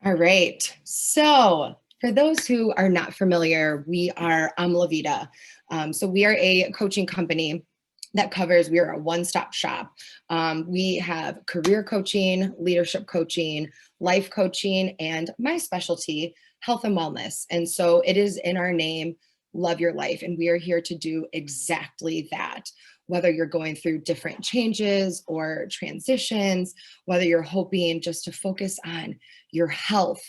All right. So for those who are not familiar, we are La Vida. So we are a coaching company that covers, we are a one-stop shop. We have career coaching, leadership coaching, life coaching, and my specialty, health and wellness. And so it is in our name, Love Your Life. And we are here to do exactly that. Whether you're going through different changes or transitions, whether you're hoping just to focus on your health,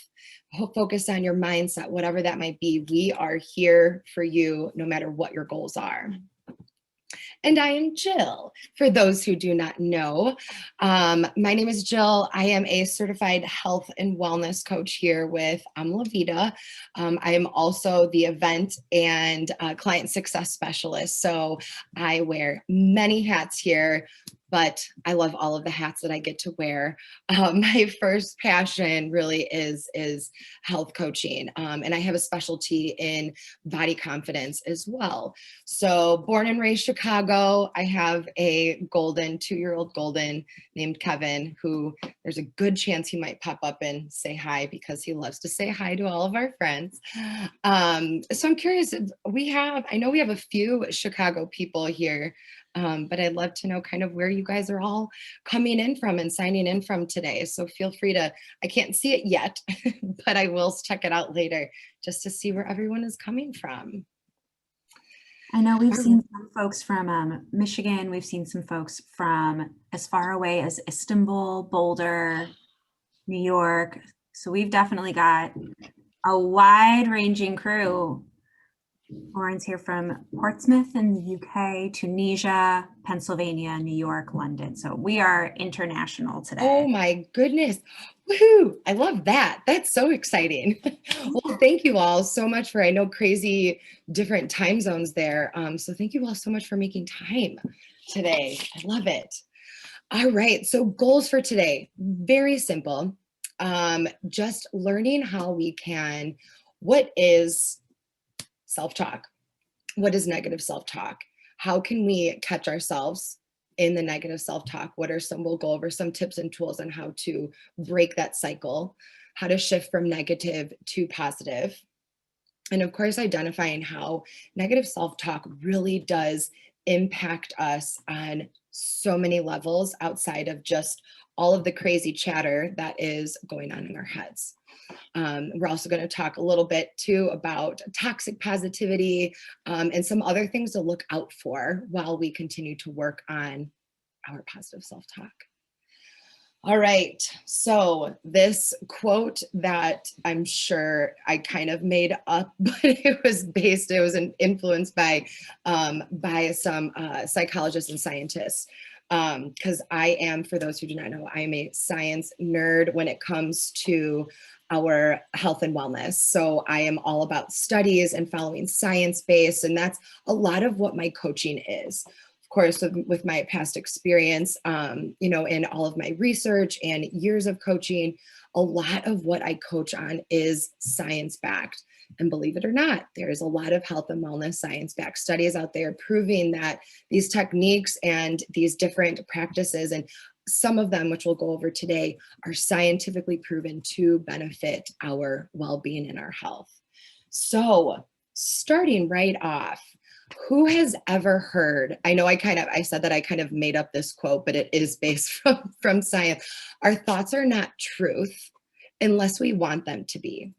focus on your mindset, whatever that might be, we are here for you no matter what your goals are. And I am Jill, for those who do not know. My name is Jill. I am a certified health and wellness coach here with La Vida. I am also the event and client success specialist. So I wear many hats here, but I love all of the hats that I get to wear. My first passion really is health coaching, and I have a specialty in body confidence as well. So born and raised Chicago, I have a 2-year-old golden named Kevin, who there's a good chance he might pop up and say hi because he loves to say hi to all of our friends. So I'm curious, I know we have a few Chicago people here, but I'd love to know kind of where you guys are all coming in from and signing in from today. So feel free to, I can't see it yet, but I will check it out later just to see where everyone is coming from. I know we've seen some folks from Michigan. We've seen some folks from as far away as Istanbul, Boulder, New York. So we've definitely got a wide-ranging crew. Lauren's here from Portsmouth in the UK, Tunisia, Pennsylvania, New York, London. So we are international today. Oh my goodness. Woohoo! I love that. That's so exciting. Well, thank you all so much for, I know, crazy different time zones there. So thank you all so much for making time today. I love it. All right. So goals for today, very simple. Just learning how we can, what is self-talk? What is negative self-talk? How can we catch ourselves in the negative self-talk? We'll go over some tips and tools on how to break that cycle, how to shift from negative to positive. And of course, identifying how negative self-talk really does impact us on so many levels outside of just all of the crazy chatter that is going on in our heads. We're also going to talk a little bit too about toxic positivity and some other things to look out for while we continue to work on our positive self-talk. All right, so this quote that I'm sure I kind of made up, but it was influenced by some psychologists and scientists. Because I am, for those who do not know, I am a science nerd when it comes to our health and wellness. So I am all about studies and following science-based, and that's a lot of what my coaching is. Of course, with my past experience, in all of my research and years of coaching, a lot of what I coach on is science-backed. And believe it or not, there's a lot of health and wellness science-backed studies out there proving that these techniques and these different practices, and some of them, which we'll go over today, are scientifically proven to benefit our well-being and our health. So starting right off, who has ever heard, I know I said that I kind of made up this quote, but it is based from science. Our thoughts are not truth unless we want them to be.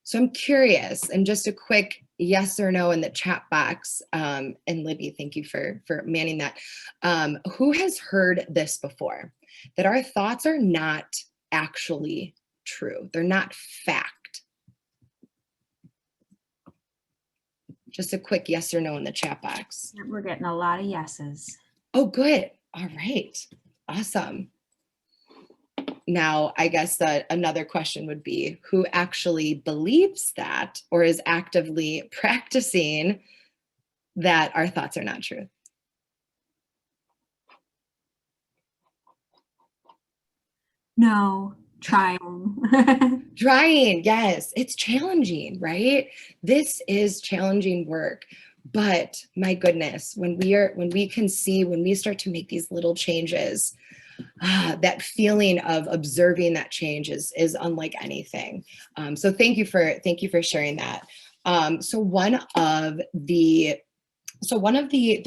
So I'm curious, and just a quick yes or no in the chat box, and Libby, thank you for manning that. Who has heard this before? That our thoughts are not actually true. They're not fact. Just a quick yes or no in the chat box. We're getting a lot of yeses. Oh, good. All right. Awesome. Now, I guess that another question would be, who actually believes that or is actively practicing that our thoughts are not true? No, trying. Trying, yes. It's challenging, right? This is challenging work. But my goodness, when we start to make these little changes, that feeling of observing that change is unlike anything. So thank you for sharing that. So one of the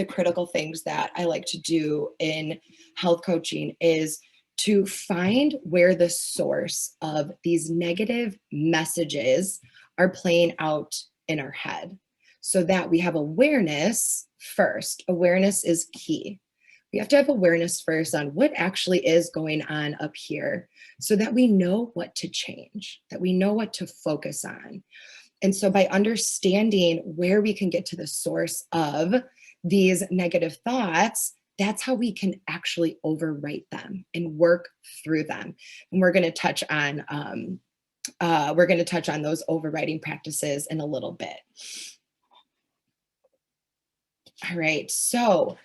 critical things that I like to do in health coaching is to find where the source of these negative messages are playing out in our head, so that we have awareness first. Awareness is key. We have to have awareness first on what actually is going on up here, so that we know what to change, that we know what to focus on. And so by understanding where we can get to the source of these negative thoughts, that's how we can actually overwrite them and work through them. And we're going to touch on those overwriting practices in a little bit. All right. So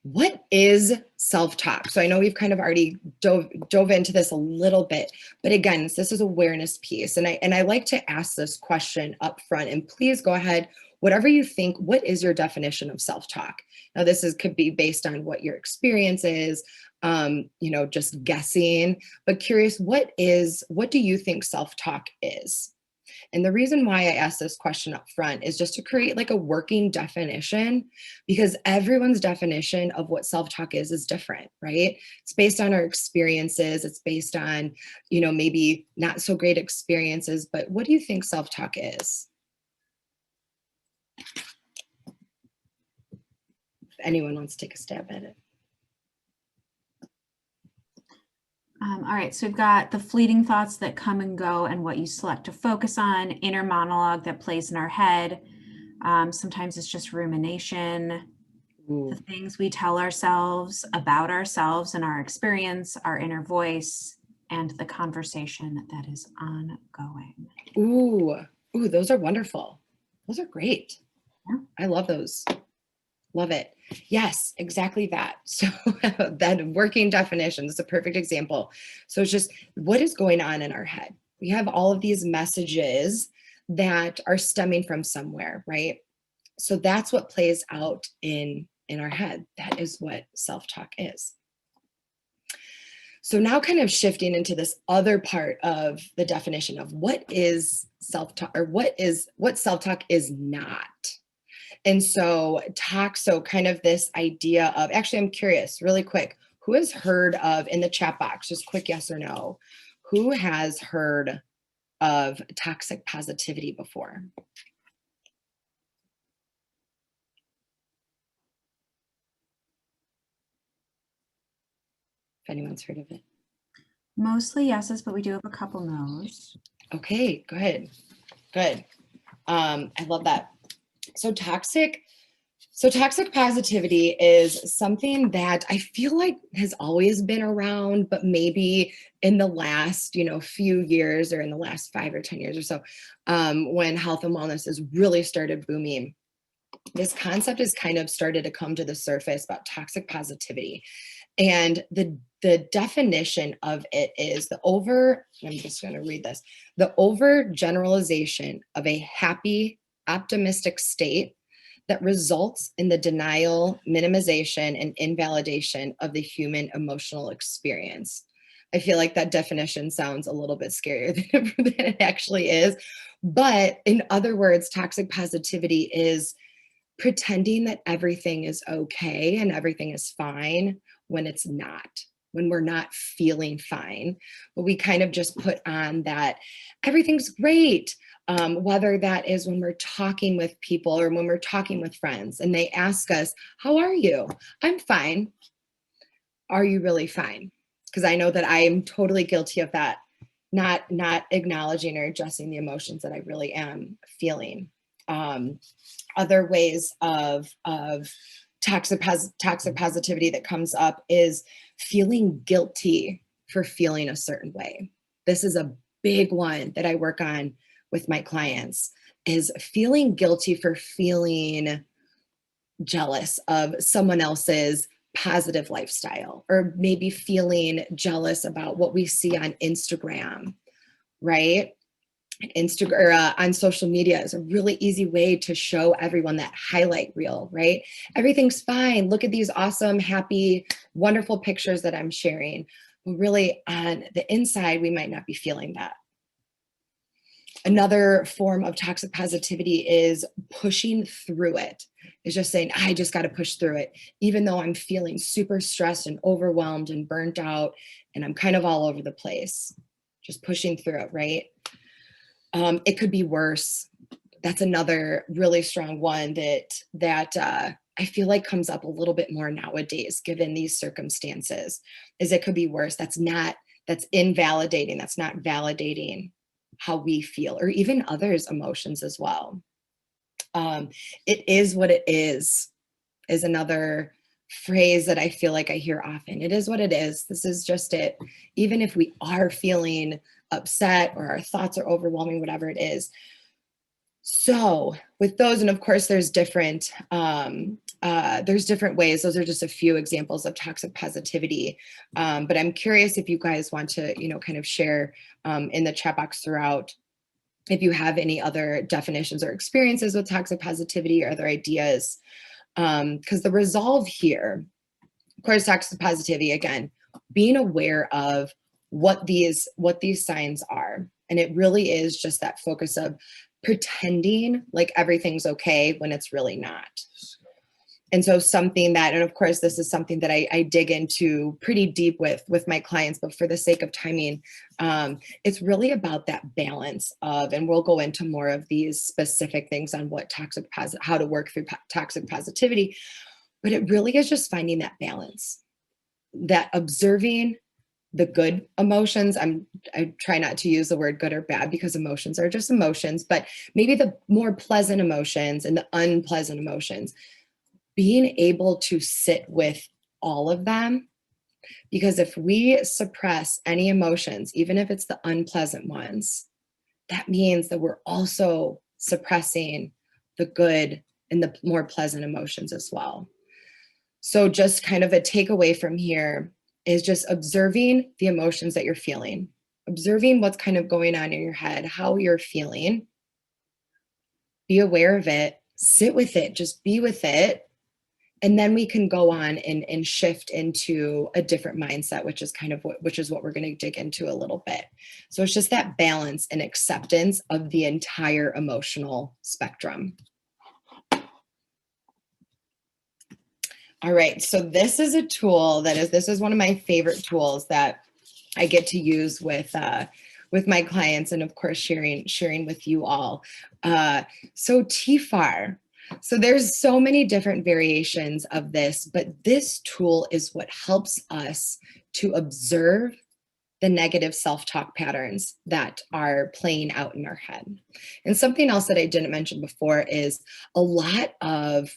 what is self-talk? So I know we've kind of already dove into this a little bit, but again, this is awareness piece. And I like to ask this question up front, and please go ahead, whatever you think, what is your definition of self-talk? Now could be based on what your experience is, just guessing, but curious, what do you think self-talk is? And the reason why I asked this question up front is just to create like a working definition, because everyone's definition of what self-talk is different, right? It's based on our experiences. It's based on, maybe not so great experiences, but what do you think self-talk is? If anyone wants to take a stab at it. All right, so we've got the fleeting thoughts that come and go and what you select to focus on, inner monologue that plays in our head. Sometimes it's just rumination. Ooh. The things we tell ourselves about ourselves and our experience, our inner voice, and the conversation that is ongoing. Ooh, those are wonderful. Those are great. Yeah. I love those. Love it. Yes, exactly that. So that working definition is a perfect example. So it's just what is going on in our head. We have all of these messages that are stemming from somewhere, right? So that's what plays out in our head. That is what self-talk is. So now kind of shifting into this other part of the definition of what is self-talk, or what self-talk is not. And so kind of this idea of, actually, I'm curious really quick, who has heard of, in the chat box, just quick yes or no, who has heard of toxic positivity before? If anyone's heard of it. Mostly yeses, but we do have a couple no's. Okay, good. I love that. So toxic positivity is something that I feel like has always been around, but maybe in the last, few years, or in the last 5 or 10 years or so, when health and wellness has really started booming, this concept has kind of started to come to the surface about toxic positivity. And the definition of it is I'm just going to read this, the overgeneralization of a happy, optimistic state that results in the denial, minimization, and invalidation of the human emotional experience. I feel like that definition sounds a little bit scarier than it actually is. But in other words, toxic positivity is pretending that everything is okay and everything is fine when it's not, when we're not feeling fine. But we kind of just put on that everything's great. Whether that is when we're talking with people or when we're talking with friends and they ask us, how are you? I'm fine. Are you really fine? Because I know that I am totally guilty of that, not acknowledging or addressing the emotions that I really am feeling. Other ways of toxic positivity that comes up is feeling guilty for feeling a certain way. This is a big one that I work on with my clients, is feeling guilty for feeling jealous of someone else's positive lifestyle, or maybe feeling jealous about what we see on Instagram, right? Instagram or on social media is a really easy way to show everyone that highlight reel, right? Everything's fine. Look at these awesome, happy, wonderful pictures that I'm sharing. But really on the inside, we might not be feeling that. Another form of toxic positivity is pushing through it. Is just saying, I just got to push through it, even though I'm feeling super stressed and overwhelmed and burnt out, and I'm kind of all over the place. Just pushing through it, right? It could be worse. That's another really strong one that I feel like comes up a little bit more nowadays, given these circumstances, is it could be worse. That's invalidating. That's not validating how we feel, or even others' emotions as well. It is what it is another phrase that I feel like I hear often. It is what it is. This is just it. Even if we are feeling upset or our thoughts are overwhelming, whatever it is. So with those, and of course there's different ways. Those are just a few examples of toxic positivity. But I'm curious if you guys want to, kind of share in the chat box throughout, if you have any other definitions or experiences with toxic positivity or other ideas. Because the resolve here, of course, toxic positivity, again, being aware of what these signs are. And it really is just that focus of pretending like everything's okay when it's really not. And so something that, and of course, this is something that I dig into pretty deep with my clients, but for the sake of timing, it's really about that balance of, and we'll go into more of these specific things on what how to work through toxic positivity, but it really is just finding that balance, that observing the good emotions. I try not to use the word good or bad because emotions are just emotions, but maybe the more pleasant emotions and the unpleasant emotions, being able to sit with all of them. Because if we suppress any emotions, even if it's the unpleasant ones, that means that we're also suppressing the good and the more pleasant emotions as well. So just kind of a takeaway from here is just observing the emotions that you're feeling, observing what's kind of going on in your head, how you're feeling, be aware of it, sit with it, just be with it. And then we can go on and shift into a different mindset, which is what we're going to dig into a little bit. So it's just that balance and acceptance of the entire emotional spectrum. All right, so this is a tool this is one of my favorite tools that I get to use with my clients, and of course sharing with you all. So TFAR. So there's so many different variations of this, but this tool is what helps us to observe the negative self-talk patterns that are playing out in our head. And something else that I didn't mention before is a lot of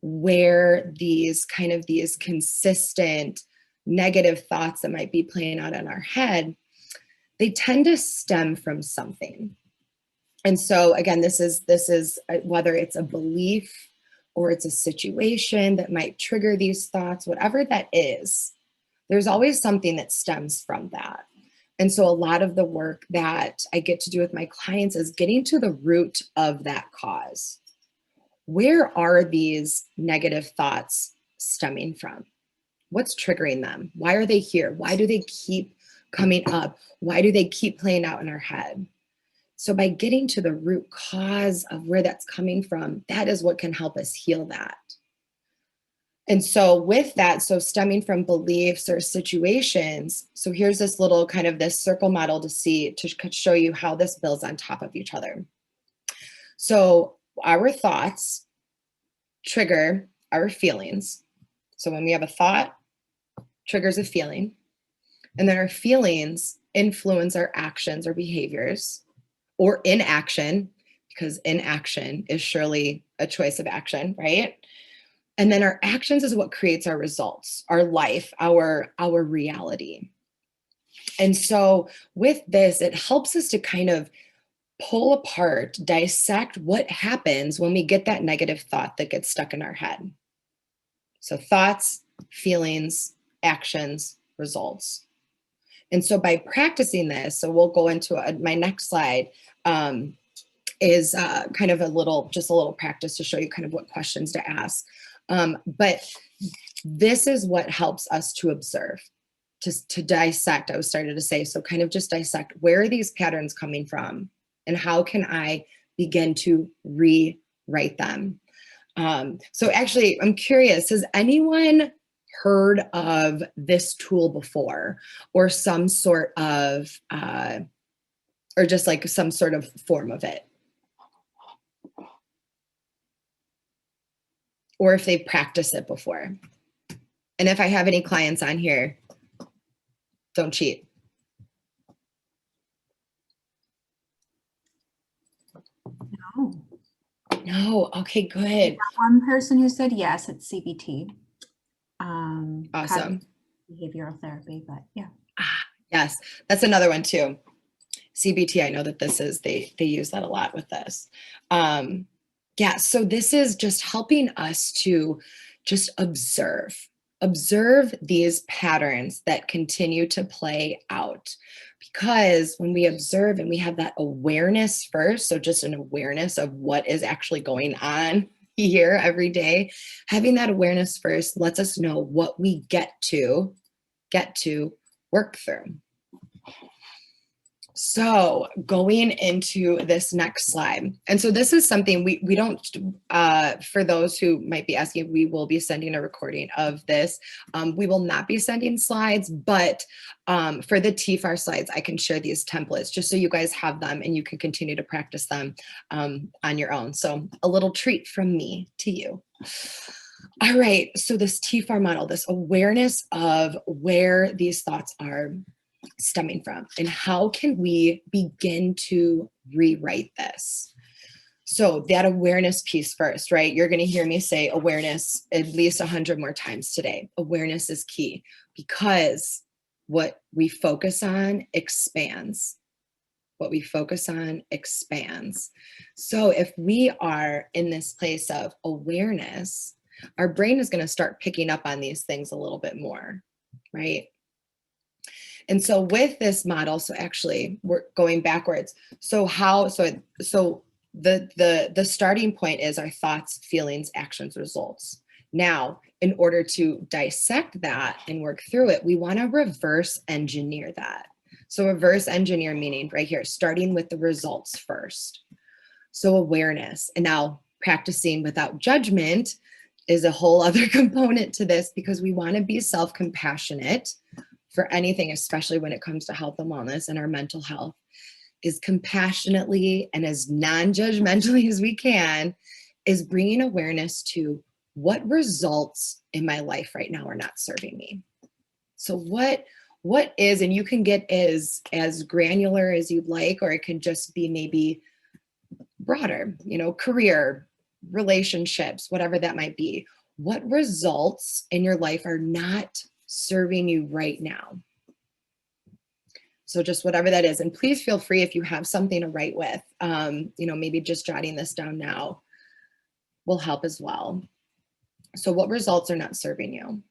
where these consistent negative thoughts that might be playing out in our head, they tend to stem from something. And so again, this is whether it's a belief or it's a situation that might trigger these thoughts, whatever that is, there's always something that stems from that. And so a lot of the work that I get to do with my clients is getting to the root of that cause. Where are these negative thoughts stemming from? What's triggering them? Why are they here? Why do they keep coming up? Why do they keep playing out in our head? So by getting to the root cause of where that's coming from, that is what can help us heal that. And so with that, so stemming from beliefs or situations, so here's this little kind of this circle model to show you how this builds on top of each other. So our thoughts trigger our feelings. So when we have a thought, triggers a feeling, and then our feelings influence our actions or behaviors, or inaction, because inaction is surely a choice of action, right? And then our actions is what creates our results, our life, our reality. And so with this, it helps us to kind of pull apart, dissect what happens when we get that negative thought that gets stuck in our head. So thoughts, feelings, actions, results. And so by practicing this, so we'll go into my next slide, is kind of just a little practice to show you kind of what questions to ask. But this is what helps us to observe, to dissect, I was starting to say. So kind of just dissect, where are these patterns coming from? And how can I begin to rewrite them? So actually, I'm curious, has anyone heard of this tool before, or some sort of, or just like some sort of form of it? Or if they've practiced it before. And if I have any clients on here, don't cheat. No. No, okay, good. One person who said yes, it's CBT. Awesome. Behavioral therapy, but yeah. Yes, that's another one too. CBT, I know that they use that a lot with this. Yeah, so this is just helping us to just observe these patterns that continue to play out. Because when we observe and we have that awareness first, so just an awareness of what is actually going on here every day, having that awareness first lets us know what we get to work through. So going into this next slide. And so this is something we don't, for those who might be asking, we will be sending a recording of this. We will not be sending slides, but for the TFAR slides, I can share these templates just so you guys have them and you can continue to practice them on your own. So a little treat from me to you. All right, so this TFAR model, this awareness of where these thoughts are stemming from and how can we begin to rewrite this. So that awareness piece first, right? You're going to hear me say awareness at least 100 more times today. Awareness is key because what we focus on expands. What we focus on expands. So if we are in this place of awareness, our brain is going to start picking up on these things a little bit more, right? And so with this model, so actually we're going backwards. So the starting point is our thoughts, feelings, actions, results. Now, in order to dissect that and work through it, we want to reverse engineer that. So reverse engineer meaning right here, starting with the results first. So awareness, and now practicing without judgment is a whole other component to this, because we want to be self-compassionate for anything, especially when it comes to health and wellness and our mental health, is compassionately and as non-judgmentally as we can, is bringing awareness to what results in my life right now are not serving me. So what is, and you can get as granular as you'd like, or it could just be maybe broader, career, relationships, whatever that might be. What results in your life are not serving you right now? So just whatever that is. And please feel free, if you have something to write with, maybe just jotting this down now will help as well. So what results are not serving you?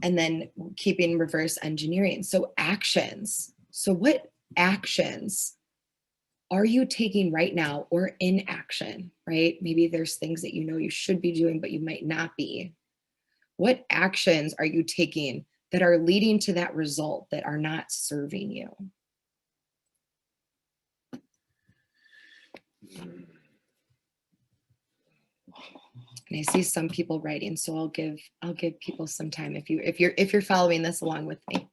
And then keeping reverse engineering. So actions. So what actions are you taking right now or in action, right? Maybe there's things that you should be doing, but you might not be. What actions are you taking that are leading to that result that are not serving you? And I see some people writing, so I'll give people some time if you're following this along with me.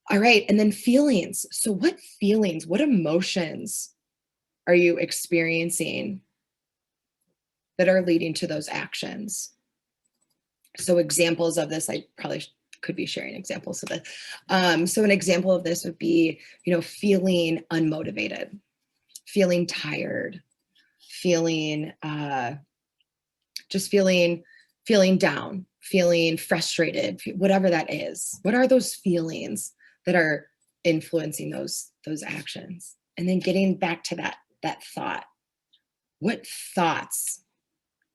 All right, and then feelings. So what feelings, what emotions are you experiencing that are leading to those actions? So examples of this, I probably could be sharing examples of this. So an example of this would be, feeling unmotivated, feeling tired, feeling just feeling down, feeling frustrated, whatever that is. What are those feelings that are influencing those actions? And then getting back to that thought. What thoughts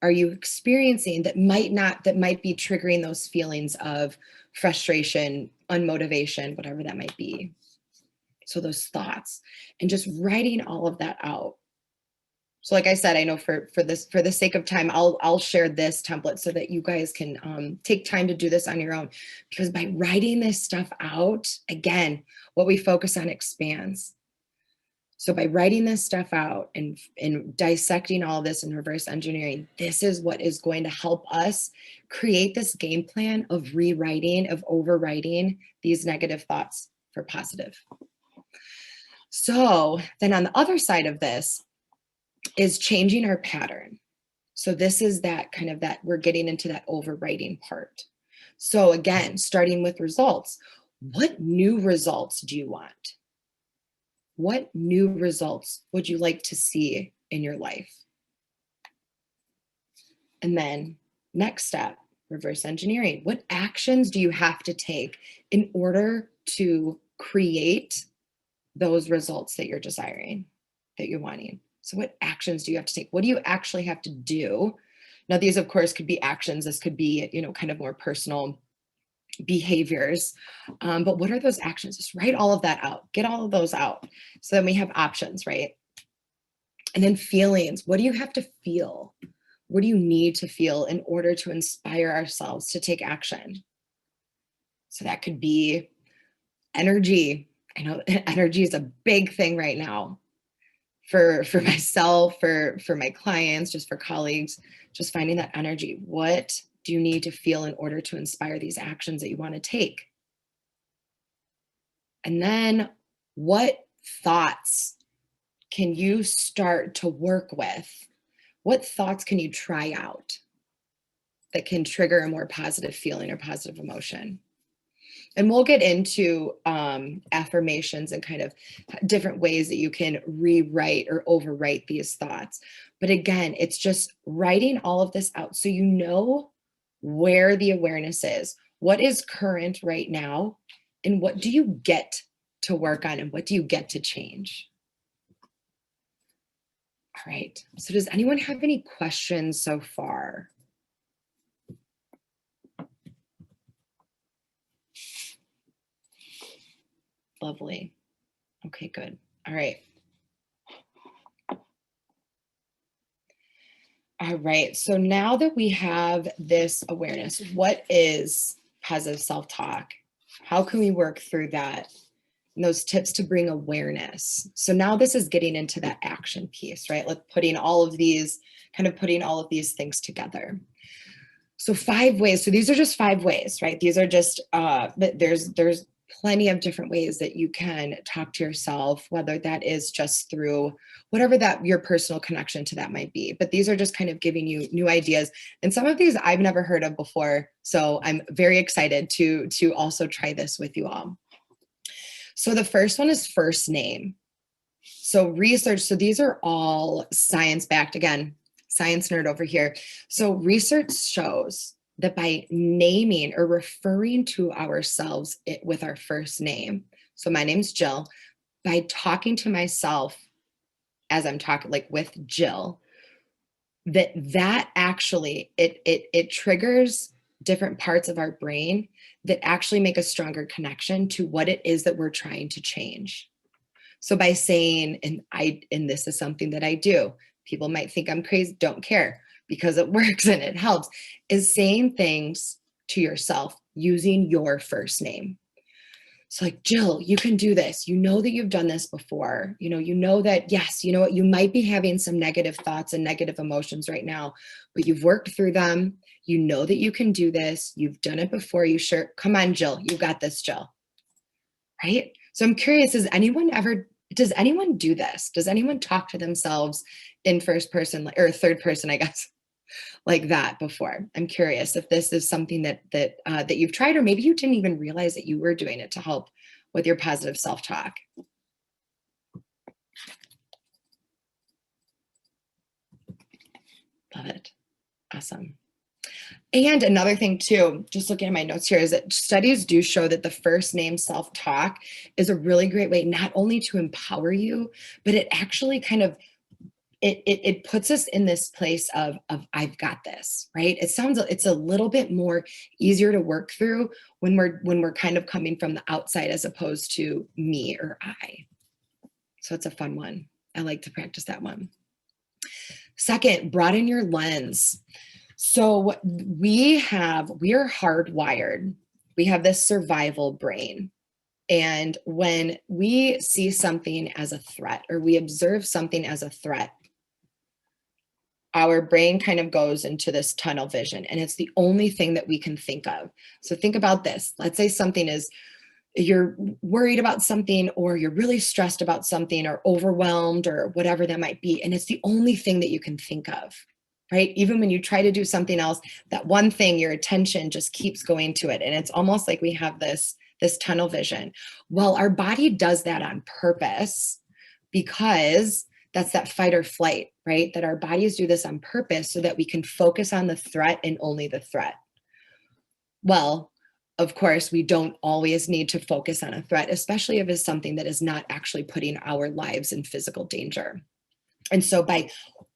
are you experiencing that might be triggering those feelings of frustration, unmotivation, whatever that might be? So those thoughts, and just writing all of that out. So like I said, I know for the sake of time, I'll share this template so that you guys can take time to do this on your own, because by writing this stuff out, again, what we focus on expands. So by writing this stuff out and dissecting all of this and reverse engineering, this is what is going to help us create this game plan of rewriting, of overwriting these negative thoughts for positive. So then on the other side of this is changing our pattern. So this is that kind of that we're getting into that overwriting part. So again, starting with results, what new results do you want? What new results would you like to see in your life? And then next step, reverse engineering. What actions do you have to take in order to create those results that you're desiring, that you're wanting? So what actions do you have to take? What do you actually have to do? Now, these, of course, could be actions. This could be, kind of more personal behaviors. But what are those actions? Just write all of that out. Get all of those out. So then we have options, right? And then feelings. What do you have to feel? What do you need to feel in order to inspire ourselves to take action? So that could be energy. I know energy is a big thing right now for myself, for my clients, just for colleagues, just finding that energy. What do you need to feel in order to inspire these actions that you want to take? And then what thoughts can you start to work with? What thoughts can you try out that can trigger a more positive feeling or positive emotion? And we'll get into affirmations and kind of different ways that you can rewrite or overwrite these thoughts. But again, it's just writing all of this out so you know where the awareness is, what is current right now, and what do you get to work on, and what do you get to change? All right, so does anyone have any questions so far? Lovely. Okay, good. All right. All right, so now that we have this awareness, what is positive self-talk? How can we work through that? And those tips to bring awareness. So now this is getting into that action piece, right? Like putting all of these things together. So 5 ways. So these are just 5 ways, right? These are just, but there's plenty of different ways that you can talk to yourself, whether that is just through whatever that your personal connection to that might be. But these are just kind of giving you new ideas. And some of these I've never heard of before. So I'm very excited to also try this with you all. So the first one is first name. So research, so these are all science-backed, again, science nerd over here. So research shows that by naming or referring to ourselves with our first name, so my name's Jill, by talking to myself as I'm talking, like with Jill, that actually, it triggers different parts of our brain that actually make a stronger connection to what it is that we're trying to change. So by saying, and this is something that I do, people might think I'm crazy, don't care, because it works and it helps, is saying things to yourself using your first name. So like, Jill, you can do this. You know that you've done this before. You know that, yes, you know what, you might be having some negative thoughts and negative emotions right now, but you've worked through them. You know that you can do this. You've done it before. You sure, come on, Jill, you got this, Jill. Right? So I'm curious, does anyone do this? Does anyone talk to themselves in first person or third person, I guess, like that before? I'm curious if this is something that you've tried, or maybe you didn't even realize that you were doing it to help with your positive self-talk. Love it. Awesome. And another thing too, just looking at my notes here, is that studies do show that the first name self-talk is a really great way not only to empower you, but it actually kind of it puts us in this place of I've got this, right? It's a little bit more easier to work through when we're kind of coming from the outside as opposed to me or I. So it's a fun one. I like to practice that one. Second, broaden your lens. So we are hardwired. We have this survival brain. And when we see something as a threat or we observe something as a threat, our brain kind of goes into this tunnel vision, and it's the only thing that we can think of. So think about this. Let's say you're worried about something, or you're really stressed about something, or overwhelmed, or whatever that might be. And it's the only thing that you can think of, right? Even when you try to do something else, that one thing, your attention just keeps going to it. And it's almost like we have this tunnel vision. Well, our body does that on purpose, because that's that fight or flight, right? That our bodies do this on purpose so that we can focus on the threat and only the threat. Well, of course, we don't always need to focus on a threat, especially if it's something that is not actually putting our lives in physical danger. And so by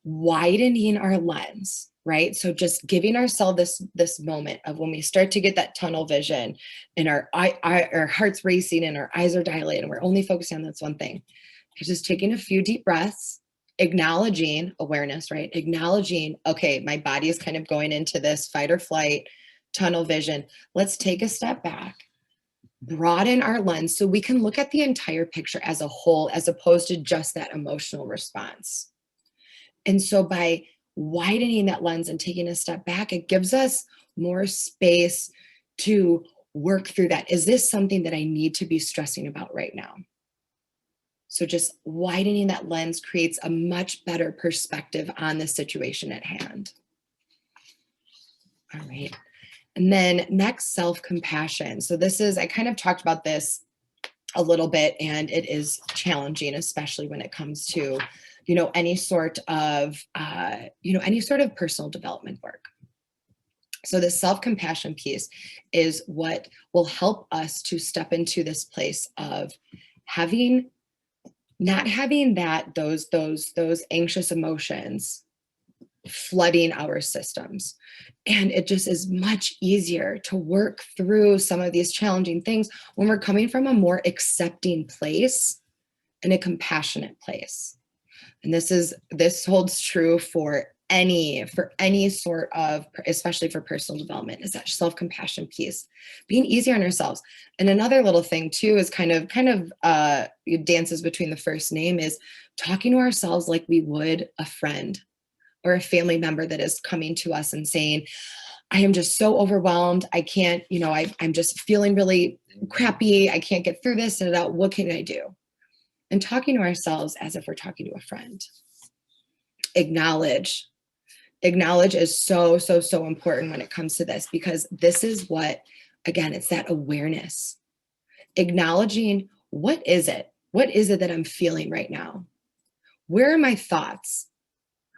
widening our lens, right? So just giving ourselves this moment of when we start to get that tunnel vision and our heart's racing and our eyes are dilated and we're only focusing on this one thing. Just taking a few deep breaths, acknowledging awareness, right? Acknowledging, okay, my body is kind of going into this fight or flight, tunnel vision. Let's take a step back, broaden our lens so we can look at the entire picture as a whole, as opposed to just that emotional response. And so by widening that lens and taking a step back, it gives us more space to work through that. Is this something that I need to be stressing about right now? So just widening that lens creates a much better perspective on the situation at hand. All right. And then next, self-compassion. So I kind of talked about this a little bit, and it is challenging, especially when it comes to, any sort of personal development work. So the self-compassion piece is what will help us to step into this place of not having those anxious emotions flooding our systems. And it just is much easier to work through some of these challenging things when we're coming from a more accepting place and a compassionate place. And this holds true for any sort of, especially for personal development, is that self-compassion piece, being easier on ourselves. And another little thing too is kind of dances between the first name, is talking to ourselves like we would a friend or a family member that is coming to us and saying, I am just so overwhelmed. I can't, I'm just feeling really crappy. I can't get through this. And what can I do? And talking to ourselves as if we're talking to a friend. Acknowledge is so, so, so important when it comes to this, because this is what, again, it's that awareness. Acknowledging, what is it that I'm feeling right now? Where are my thoughts?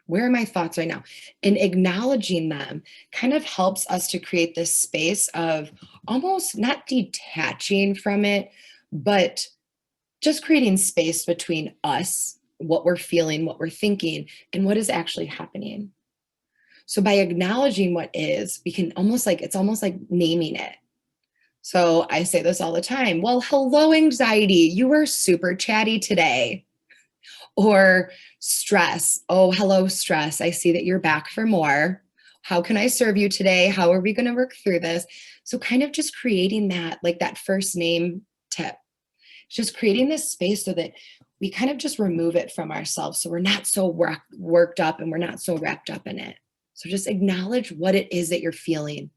Where are my thoughts right now? And acknowledging them kind of helps us to create this space of almost not detaching from it, but just creating space between us, what we're feeling, what we're thinking, and what is actually happening. So by acknowledging what is, it's almost like naming it. So I say this all the time. Well, hello, anxiety. You were super chatty today. Or stress. Oh, hello, stress. I see that you're back for more. How can I serve you today? How are we going to work through this? So kind of just creating that, like that first name tip, just creating this space so that we kind of just remove it from ourselves. So we're not so worked up and we're not so wrapped up in it. So just acknowledge what it is that you're feeling.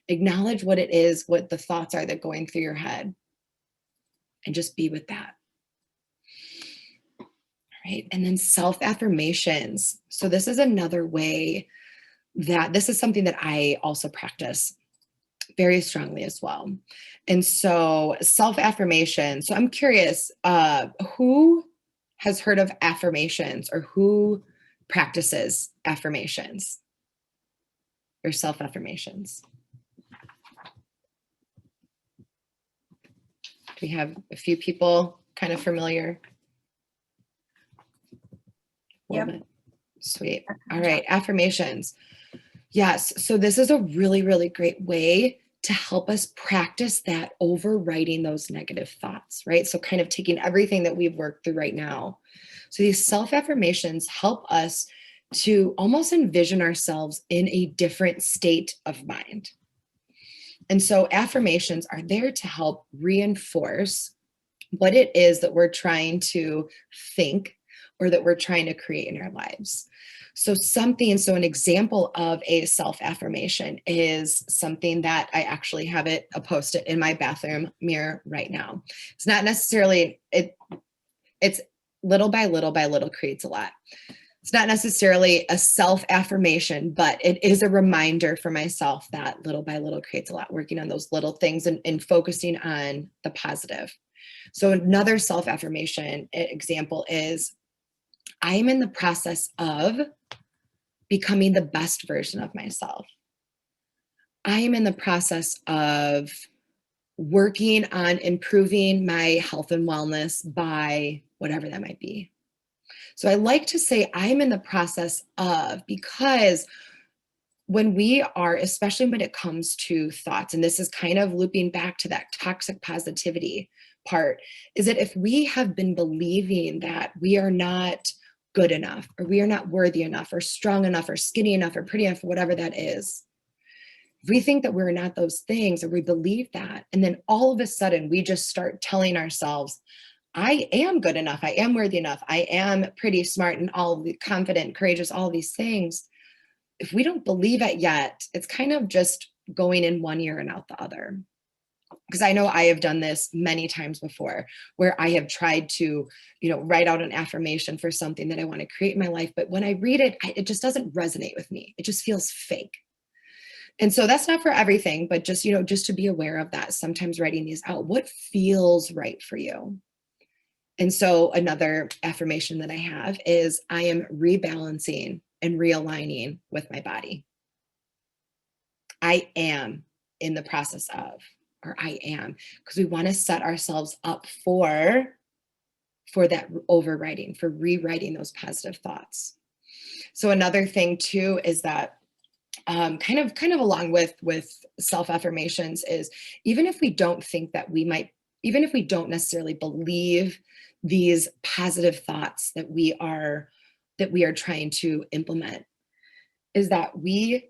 Acknowledge what it is, what the thoughts are that are going through your head, and just be with that. Right. And then self-affirmations. So this is another way this is something that I also practice very strongly as well. And so self-affirmation. So I'm curious, who has heard of affirmations, or who practices affirmations or self-affirmations? We have a few people kind of familiar. Yep. Sweet. All right. Affirmations. Yes. So this is a really, really great way to help us practice that overwriting those negative thoughts, right? So kind of taking everything that we've worked through right now. So these self-affirmations help us to almost envision ourselves in a different state of mind. And so affirmations are there to help reinforce what it is that we're trying to think or that we're trying to create in our lives. So an example of a self-affirmation is something that I actually have a post-it in my bathroom mirror right now. It's not necessarily, it's little by little by little creates a lot. It's not necessarily a self-affirmation, but it is a reminder for myself that little by little creates a lot, working on those little things and focusing on the positive. So another self-affirmation example is, I am in the process of becoming the best version of myself. I am in the process of working on improving my health and wellness by whatever that might be. So I like to say I am in the process of, because when we are, especially when it comes to thoughts, and this is kind of looping back to that toxic positivity part, is that if we have been believing that we are not good enough, or we are not worthy enough, or strong enough, or skinny enough, or pretty enough, whatever that is, if we think that we're not those things, or we believe that, and then all of a sudden we just start telling ourselves, I am good enough, I am worthy enough, I am pretty smart and all the confident, courageous, all these things. If we don't believe it yet, it's kind of just going in one ear and out the other. Because I know I have done this many times before, where I have tried to, write out an affirmation for something that I want to create in my life. But when I read it, it just doesn't resonate with me. It just feels fake. And so that's not for everything, but just to be aware of that. Sometimes writing these out, what feels right for you? And so another affirmation that I have is, I am rebalancing and realigning with my body. I am in the process of, or I am, because we want to set ourselves up for that overwriting, for rewriting those positive thoughts. So another thing too is that kind of along with self-affirmations is, even if we don't think that we might, even if we don't necessarily believe these positive thoughts that we are trying to implement, is that we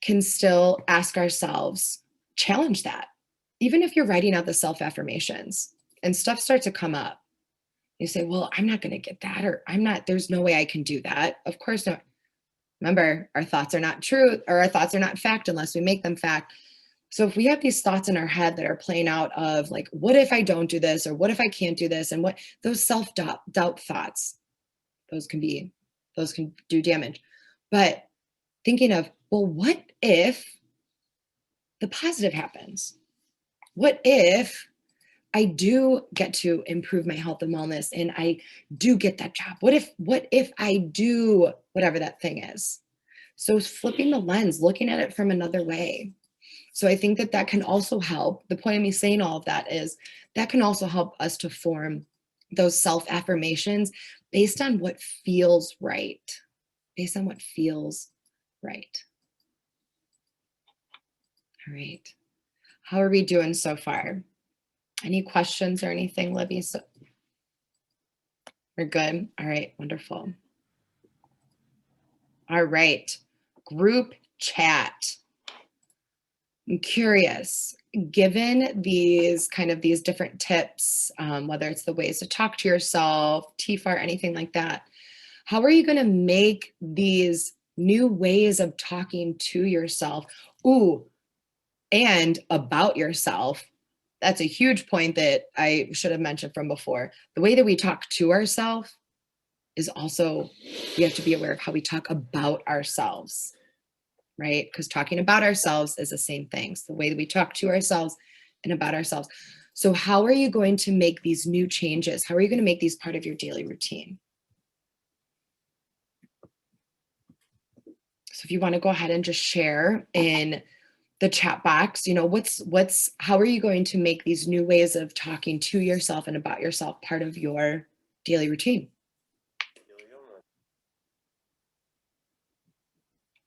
can still ask ourselves, challenge that. Even if you're writing out the self-affirmations and stuff starts to come up, you say, well, I'm not going to get that, or there's no way I can do that. Of course not. Remember, our thoughts are not truth, or our thoughts are not fact unless we make them fact. So if we have these thoughts in our head that are playing out of like, what if I don't do this? Or what if I can't do this? And what those self-doubt thoughts, those can do damage. But thinking of, well, what if the positive happens? What if I do get to improve my health and wellness and I do get that job? What if I do whatever that thing is? So flipping the lens, looking at it from another way. So I think that can also help. The point of me saying all of that is that can also help us to form those self-affirmations based on what feels right. Based on what feels right. All right. How are we doing so far? Any questions or anything, Libby? So we're good. All right, wonderful. All right, group chat. I'm curious, given these different tips, whether it's the ways to talk to yourself, TFAR, anything like that, how are you going to make these new ways of talking to yourself, and about yourself? That's a huge point that I should have mentioned from before. The way that we talk to ourselves is also, we have to be aware of how we talk about ourselves, right? Because talking about ourselves is the same thing. It's the way that we talk to ourselves and about ourselves. So how are you going to make these new changes? How are you going to make these part of your daily routine? So if you want to go ahead and just share in the chat box, how are you going to make these new ways of talking to yourself and about yourself part of your daily routine?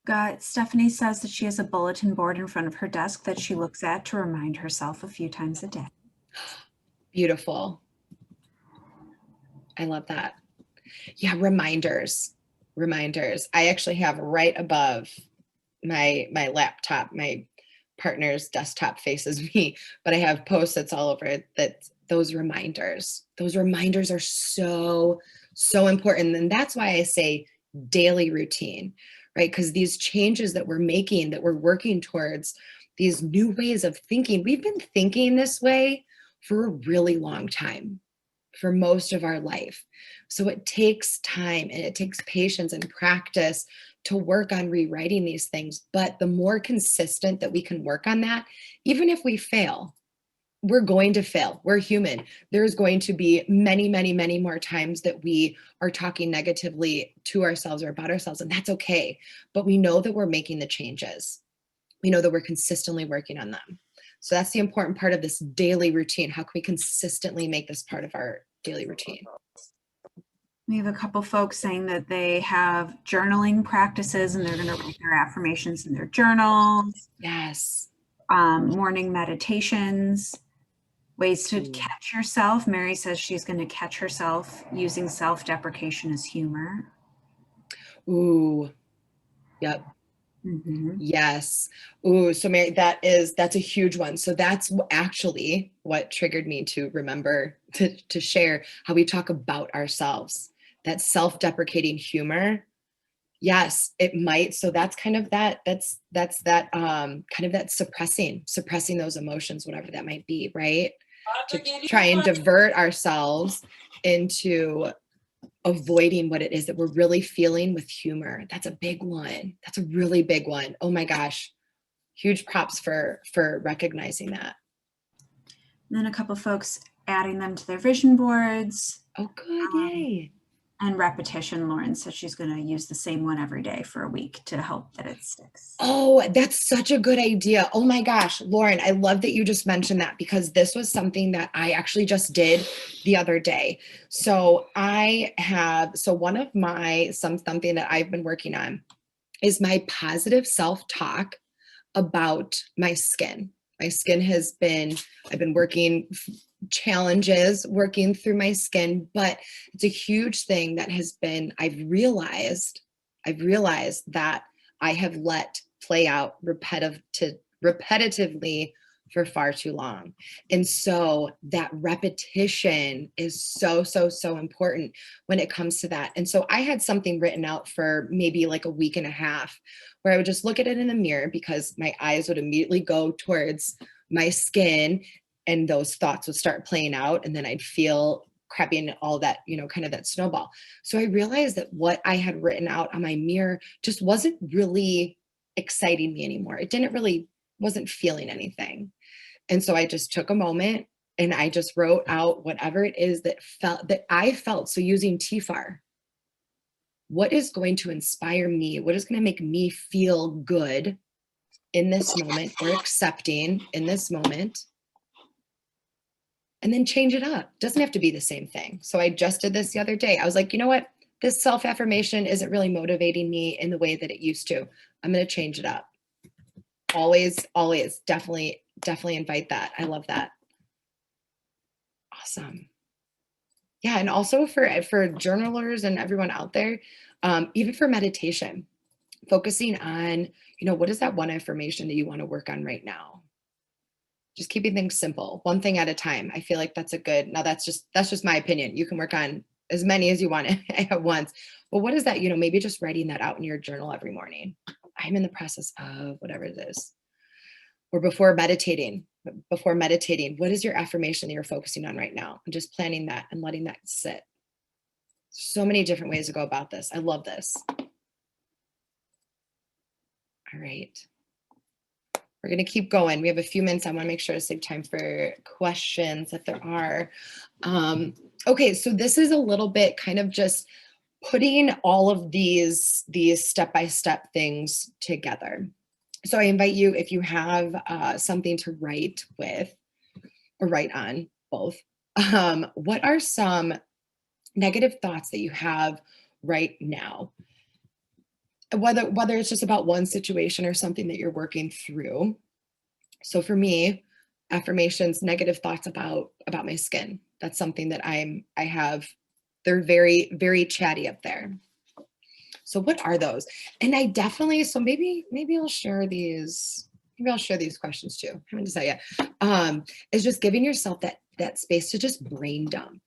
Got Stephanie says that she has a bulletin board in front of her desk that she looks at to remind herself a few times a day. Beautiful. I love that. Yeah, reminders. I actually have right above my laptop, my partner's desktop faces me, but I have post-its all over it that those reminders are so, so important. And that's why I say daily routine, right? Because these changes that we're making, that we're working towards, these new ways of thinking, we've been thinking this way for a really long time, for most of our life. So it takes time and it takes patience and practice to work on rewriting these things. But the more consistent that we can work on that, even if we fail, we're going to fail. We're human. There's going to be many, many, many more times that we are talking negatively to ourselves or about ourselves, and that's okay. But we know that we're making the changes. We know that we're consistently working on them. So that's the important part of this daily routine. How can we consistently make this part of our daily routine? We have a couple folks saying that they have journaling practices and they're going to write their affirmations in their journals. Yes. Morning meditations, ways to catch yourself. Mary says she's going to catch herself using self-deprecation as humor. Ooh, yep. Yes. Ooh, so Mary, that's a huge one. So that's actually what triggered me to remember to share how we talk about ourselves. That self-deprecating humor. Yes, it might. So that's kind of that's that kind of that suppressing those emotions, whatever that might be, right? To try and divert ourselves into avoiding what it is that we're really feeling with humor. That's a big one. That's a really big one. Oh my gosh. Huge props for recognizing that. And then a couple folks adding them to their vision boards. Oh, good. Yay. And repetition. Lauren says she's going to use the same one every day for a week to help that it sticks. Oh, that's such a good idea. Oh my gosh, Lauren, I love that you just mentioned that because this was something that I actually just did the other day. So one of my, something that I've been working on is my positive self-talk about my skin. My skin I've been working challenges working through my skin, but it's a huge thing that I've realized that I have let play out repetitively for far too long. And so that repetition is so, so, so important when it comes to that. And so I had something written out for maybe like a week and a half where I would just look at it in the mirror because my eyes would immediately go towards my skin and those thoughts would start playing out. And then I'd feel crappy and all that, kind of that snowball. So I realized that what I had written out on my mirror just wasn't really exciting me anymore. Wasn't feeling anything. And so I just took a moment and I just wrote out whatever it is that I felt. So using TFAR, what is going to inspire me? What is going to make me feel good in this moment or accepting in this moment? And then change it up. Doesn't have to be the same thing. So I just did this the other day. I was like, you know what? This self-affirmation isn't really motivating me in the way that it used to. I'm going to change it up. Always, definitely invite that. I love that. Awesome. Yeah. And also for journalers and everyone out there, even for meditation, focusing on, what is that one affirmation that you want to work on right now? Just keeping things simple, one thing at a time. I feel like that's just my opinion. You can work on as many as you want at once. But what is that, maybe just writing that out in your journal every morning. I'm in the process of whatever it is. Or before meditating, what is your affirmation that you're focusing on right now? And just planning that and letting that sit. So many different ways to go about this. I love this. All right. We're going to keep going. We have a few minutes. I want to make sure to save time for questions if there are. Okay, so this is a little bit kind of just putting all of these step-by-step things together. So I invite you, if you have something to write with or write on, both, what are some negative thoughts that you have right now? whether it's just about one situation or something that you're working through. So for me, affirmations, negative thoughts about my skin. That's something that I have. They're very, very chatty up there. So what are those? And I definitely, so maybe I'll share these. Maybe I'll share these questions too. I haven't decided yet. Is just giving yourself that space to just brain dump.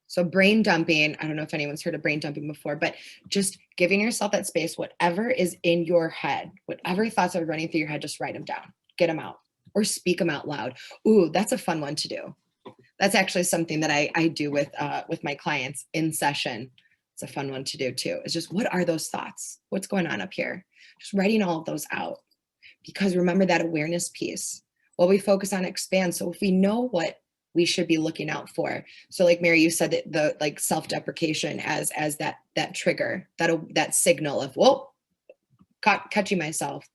So brain dumping, I don't know if anyone's heard of brain dumping before, but just giving yourself that space, whatever is in your head, whatever thoughts are running through your head, just write them down, get them out, or speak them out loud. Ooh, that's a fun one to do. That's actually something that I do with my clients in session. It's a fun one to do too. It's just, what are those thoughts? What's going on up here? Just writing all of those out. Because remember that awareness piece. What we focus on expands. So if we know what we should be looking out for. So like Mary, you said that the like self-deprecation as that trigger, that signal of, whoa, catching myself.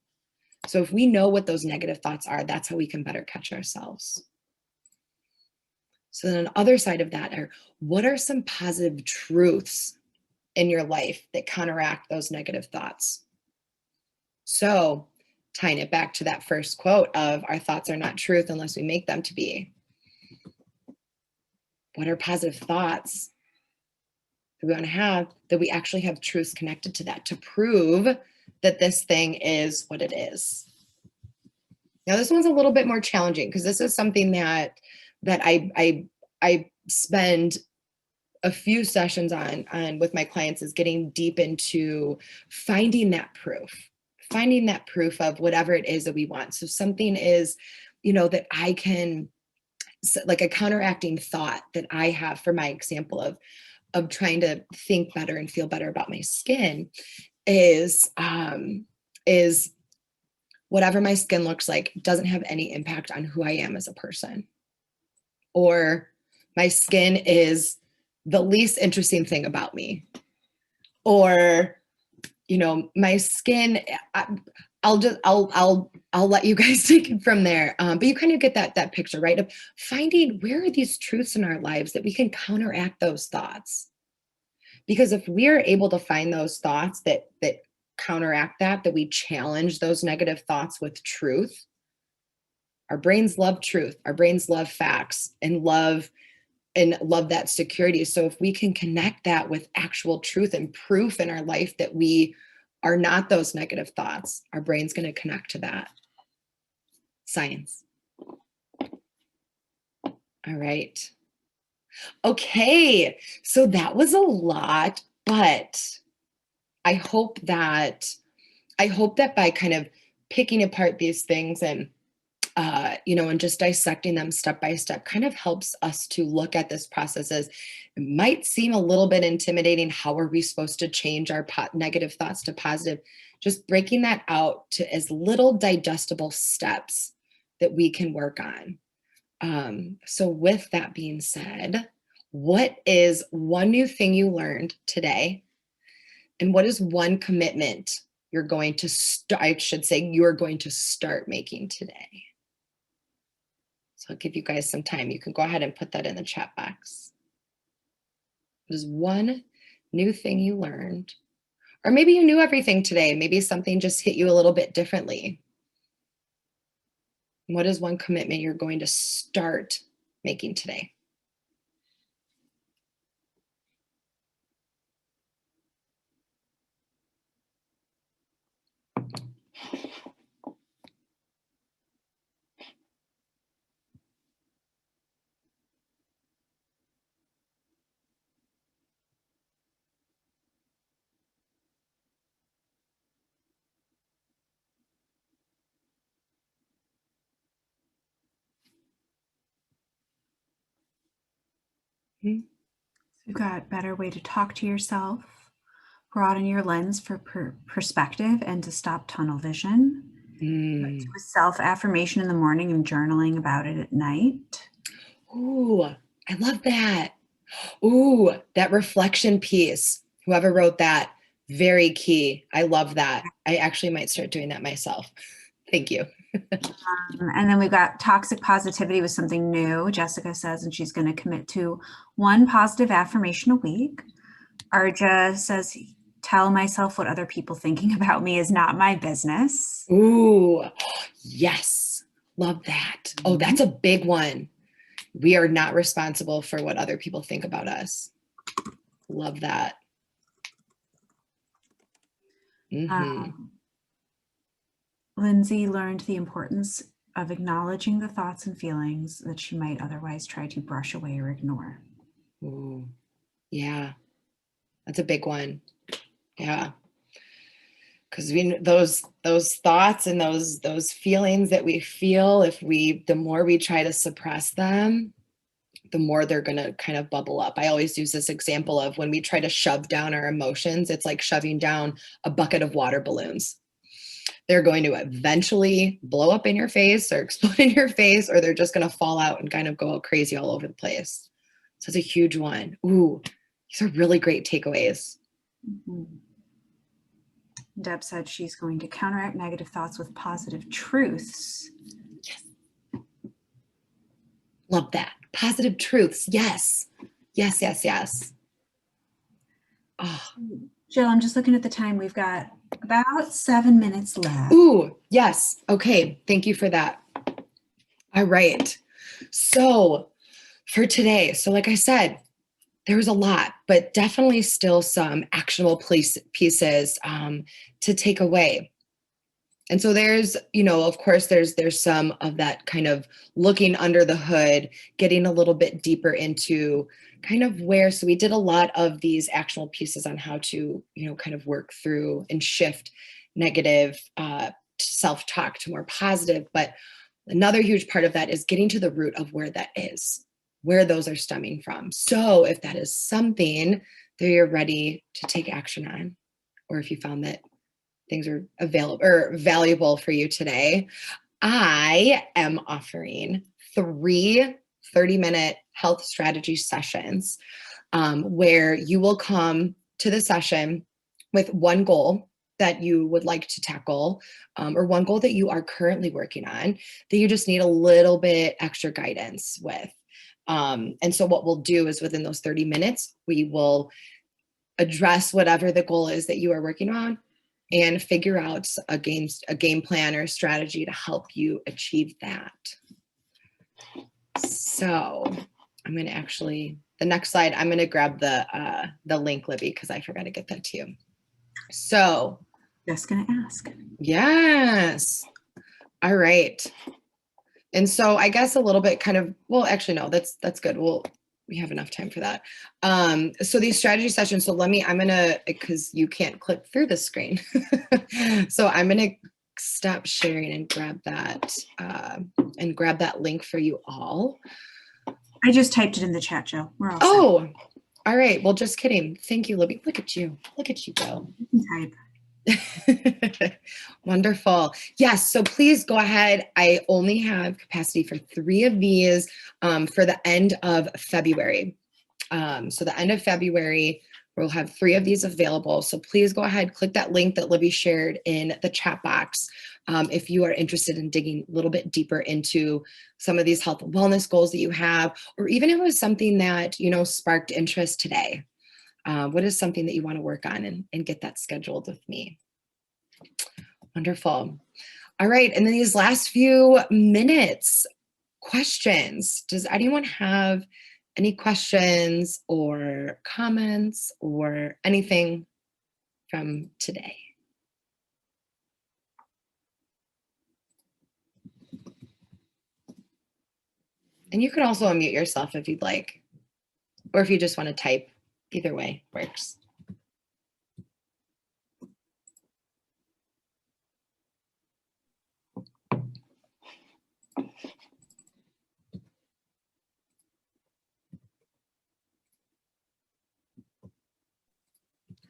So if we know what those negative thoughts are, that's how we can better catch ourselves. So then on the other side of that are, what are some positive truths in your life that counteract those negative thoughts? So tying it back to that first quote of, our thoughts are not truth unless we make them to be. What are positive thoughts that we want to have, that we actually have truths connected to that, to prove that this thing is what it is? Now, this one's a little bit more challenging because this is something that I spend a few sessions on with my clients, is getting deep into finding that proof of whatever it is that we want. So something is, that I can, like a counteracting thought that I have, for my example of trying to think better and feel better about my skin, is whatever my skin looks like doesn't have any impact on who I am as a person. Or my skin is the least interesting thing about me. Or, my skin, I'll let you guys take it from there. But you kind of get that picture, right? Of finding, where are these truths in our lives that we can counteract those thoughts? Because if we are able to find those thoughts that counteract that we challenge those negative thoughts with truth. Our brains love truth. Our brains love facts and love that security. So if we can connect that with actual truth and proof in our life that we are not those negative thoughts, our brain's going to connect to that. Science. All right. Okay. So that was a lot, but I hope that by kind of picking apart these things and and just dissecting them step by step kind of helps us to look at this process as, it might seem a little bit intimidating. How are we supposed to change our negative thoughts to positive? Just breaking that out to as little digestible steps that we can work on. So with that being said, what is one new thing you learned today? And what is one commitment you're going to you're going to start making today? So I'll give you guys some time. You can go ahead and put that in the chat box. What is one new thing you learned? Or maybe you knew everything today. Maybe something just hit you a little bit differently. What is one commitment you're going to start making today? You've got a better way to talk to yourself, broaden your lens for perspective, and to stop tunnel vision. Do a self-affirmation in the morning and journaling about it at night. Ooh, I love that. Ooh, that reflection piece. Whoever wrote that, very key. I love that. I actually might start doing that myself. Thank you. And then we've got toxic positivity was something new, Jessica says, and she's going to commit to one positive affirmation a week. Arja says tell myself what other people thinking about me is not my business. Ooh, yes. Love that. Oh, that's a big one. We are not responsible for what other people think about us. Love that. Lindsay learned the importance of acknowledging the thoughts and feelings that she might otherwise try to brush away or ignore. Ooh, yeah, that's a big one. Yeah, because those thoughts and those feelings that we feel, the more we try to suppress them, the more they're going to kind of bubble up. I always use this example of when we try to shove down our emotions, it's like shoving down a bucket of water balloons. They're going to eventually blow up in your face or explode in your face, or they're just going to fall out and kind of go crazy all over the place. So it's a huge one. Ooh, these are really great takeaways. Deb said she's going to counteract negative thoughts with positive truths. Yes. Love that. Positive truths. Yes. Yes, yes, yes. Oh. Jill, I'm just looking at the time. We've got about 7 minutes left. Ooh, yes. Okay. Thank you for that. All right. So for today, so like I said, there was a lot, but definitely still some actionable pieces to take away. And so there's, of course, there's some of that kind of looking under the hood, getting a little bit deeper into kind of so we did a lot of these actionable pieces on how to, kind of work through and shift negative self-talk to more positive. But another huge part of that is getting to the root of where that is, where those are stemming from. So if that is something that you're ready to take action on, or if you found that things are available or valuable for you today, I am offering 3 30-minute health strategy sessions where you will come to the session with one goal that you would like to tackle, or one goal that you are currently working on that you just need a little bit extra guidance with. And so what we'll do is within those 30 minutes, we will address whatever the goal is that you are working on and figure out a game plan or strategy to help you achieve that. So I'm going to actually, the next slide, I'm going to grab the link, Libby, because I forgot to get that to you. So just going to ask. Yes. All right. And so I guess a little bit kind of, well, actually, no, that's good. We have enough time for that. So these strategy sessions, so I'm going to, because you can't click through the screen. So I'm going to stop sharing and grab that link for you all. I just typed it in the chat, Jill. We're all set. All right. Well, just kidding. Thank you, Libby. Look at you. Look at you go. You can type. Wonderful. Yes. So please go ahead. I only have capacity for 3 of these for the end of February. So the end of February, we'll have 3 of these available. So please go ahead, click that link that Libby shared in the chat box. If you are interested in digging a little bit deeper into some of these health and wellness goals that you have, or even if it was something that, sparked interest today. What is something that you want to work on and get that scheduled with me? Wonderful. All right. And then these last few minutes, questions. Does anyone have any questions or comments or anything from today? And you can also unmute yourself if you'd like, or if you just want to type. Either way works.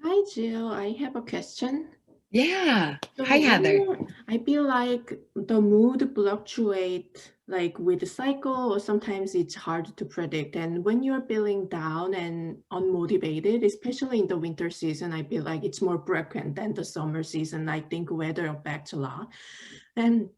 Hi, Jill. I have a question. Yeah. So Hi, Heather. I feel like the mood fluctuates like with the cycle, or sometimes it's hard to predict. And when you're feeling down and unmotivated, especially in the winter season, I feel like it's more frequent than the summer season. I think weather affects a lot. And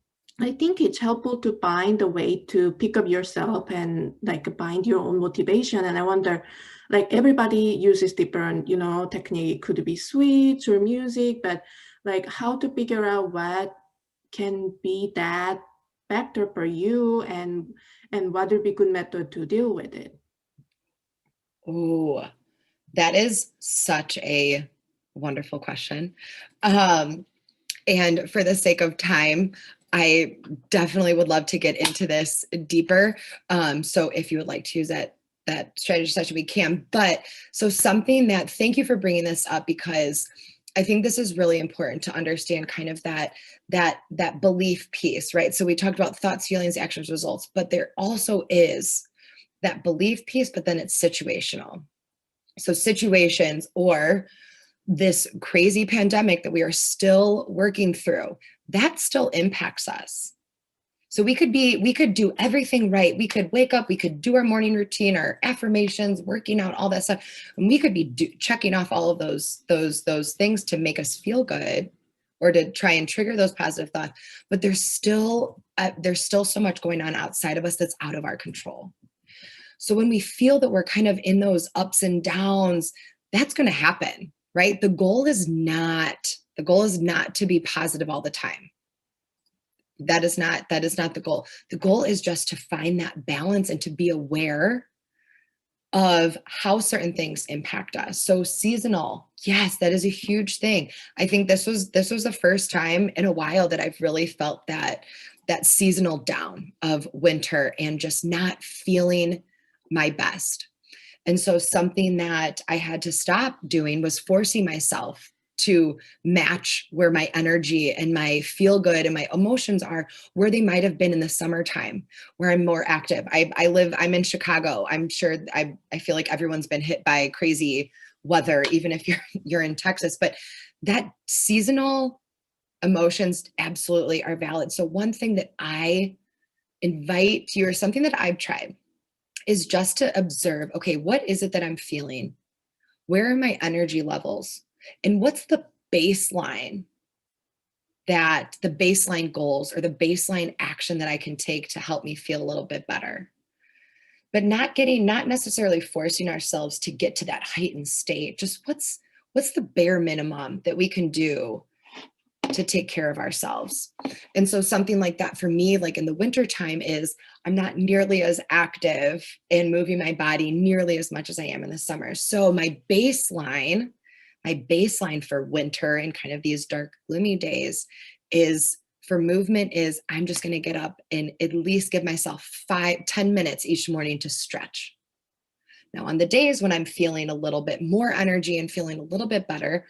I think it's helpful to find a way to pick up yourself and like find your own motivation. And I wonder, like everybody uses different, technique. It could be sweets or music, but like how to figure out what can be that factor for you, and what would be good method to deal with it. Oh, that is such a wonderful question. And for the sake of time, I definitely would love to get into this deeper. So if you would like to use that strategy session, we can. But so something that, thank you for bringing this up, because I think this is really important to understand kind of that belief piece, right? So we talked about thoughts, feelings, actions, results, but there also is that belief piece, but then it's situational. So situations, or this crazy pandemic that we are still working through, that still impacts us. So we could do everything right. We could wake up, we could do our morning routine, our affirmations, working out, all that stuff. And we could be checking off all of those things to make us feel good, or to try and trigger those positive thoughts. But there's still so much going on outside of us that's out of our control. So when we feel that we're kind of in those ups and downs, that's going to happen, right? The goal is not to be positive all the time. That is not the goal. The goal is just to find that balance and to be aware of how certain things impact us. So seasonal, yes, that is a huge thing. I think this was the first time in a while that I've really felt that seasonal down of winter and just not feeling my best. And so something that I had to stop doing was forcing myself to match where my energy and my feel good and my emotions are, where they might have been in the summertime, where I'm more active. I'm in Chicago. I'm sure I feel like everyone's been hit by crazy weather, even if you're in Texas, but that seasonal emotions absolutely are valid. So one thing that I invite you, or something that I've tried, is just to observe, okay, what is it that I'm feeling? Where are my energy levels? And what's the baseline goals or the baseline action that I can take to help me feel a little bit better? But not necessarily forcing ourselves to get to that heightened state. Just what's the bare minimum that we can do to take care of ourselves. And so something like that for me, like in the wintertime, is I'm not nearly as active in moving my body nearly as much as I am in the summer. So my baseline for winter and kind of these dark, gloomy days is for movement is I'm just going to get up and at least give myself 5-10 minutes each morning to stretch. Now, on the days when I'm feeling a little bit more energy and feeling a little bit better,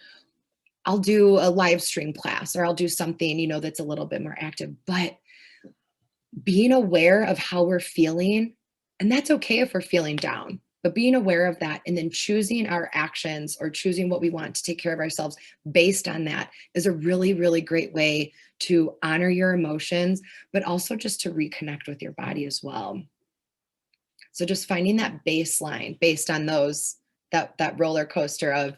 I'll do a live stream class, or I'll do something, that's a little bit more active. But being aware of how we're feeling, and that's okay if we're feeling down, but being aware of that and then choosing our actions or choosing what we want to take care of ourselves based on that is a really, really great way to honor your emotions, but also just to reconnect with your body as well. So just finding that baseline based on that roller coaster of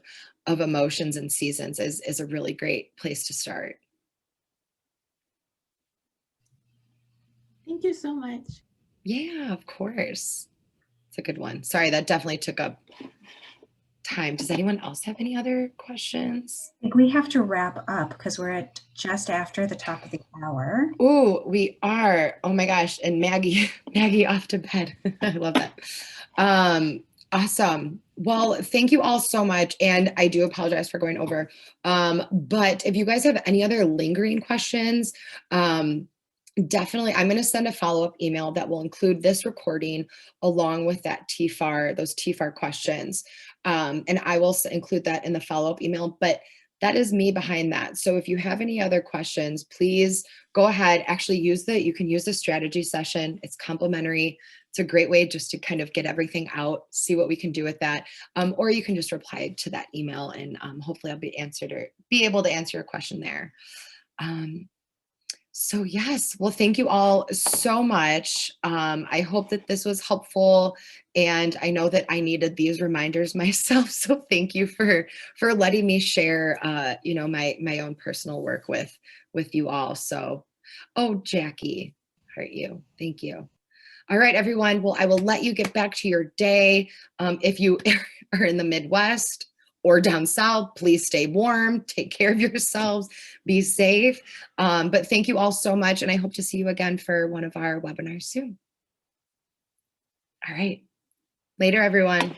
emotions and seasons is a really great place to start. Thank you so much. Yeah, of course. It's a good one. Sorry, that definitely took up time. Does anyone else have any other questions? I think we have to wrap up because we're at just after the top of the hour. Oh, we are. Oh my gosh. And Maggie off to bed. I love that. Awesome. Well, thank you all so much. And I do apologize for going over. But if you guys have any other lingering questions, definitely, I'm going to send a follow-up email that will include this recording along with those TFAR questions. And I will include that in the follow-up email, but that is me behind that. So if you have any other questions, please go ahead, actually you can use the strategy session. It's complimentary. It's a great way just to kind of get everything out, see what we can do with that. Or you can just reply to that email and hopefully I'll be able to answer your question there. So yes, well, thank you all so much. I hope that this was helpful, and I know that I needed these reminders myself. So thank you for letting me share, my own personal work with you all. So, oh, Jackie, heart you. Thank you. All right, everyone. Well, I will let you get back to your day. If you are in the Midwest or down south, please stay warm, take care of yourselves, be safe. But thank you all so much. And I hope to see you again for one of our webinars soon. All right. Later, everyone.